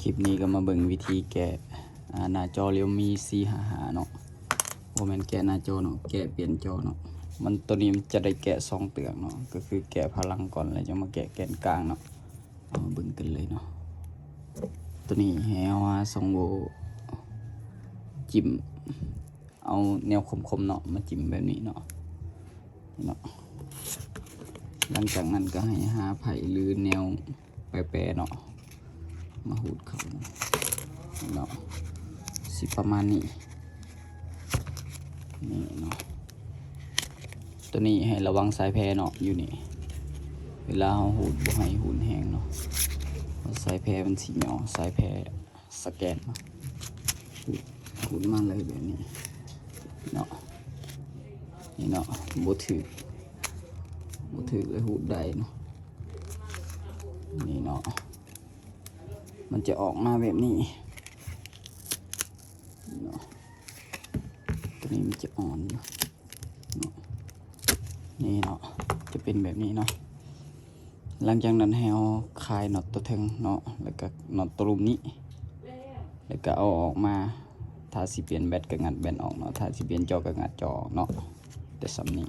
คลิปนี้ก็มาเบิ่งวิธีแกะหน้าจอเรียวมี455เนาะโมเมนแกะหน้าจอเนาะแกะเปลี่ยนจอเนาะมันตัวนี้มันจะได้แกะ2เตือกเนาะก็คือแกะพลังก่อนแล้วจะมาแกะแกนกลางเนาะเอามาเบิ่งกันเลยเนาะตัวนี้ให้เอา2 โวจิ้มเอาแนวคมๆเนาะมาจิ้มแบบนี้เนาะหลังจากนั้นก็ให้หาไผ่หรือแนวแปรๆเนาะมาหูดเขาเนาะสิประมาณนี้นี่เนาะตัวนี้ให้ระวังสายแพรเนาะอยู่นี่เวลาเราหูดบ่ให้หูดแห้งเนาะสายแพรมันสีเหนียวสายแพรสแกนเนาะหูดมันเลยแบบนี้เนาะนี่เนาะบ่ถือเลยหูดได้เนาะนี่เนาะมันจะออกมาแบบนี้เนาะตัวนี้มันจะอ่อนเนาะนี่เนาะจะเป็นแบบนี้เนาะหลังจากนั้นให้เอาคลายน็อตตัวเทิงเนาะแล้วก็น็อตตัวรูปนี้แล้วก็เอาออกมาถ้าสิเปลี่ยนแบตก็งัดแบตออกเนาะถ้าสิเปลี่ยนจอก็งัดจอเนาะแต่สำนี้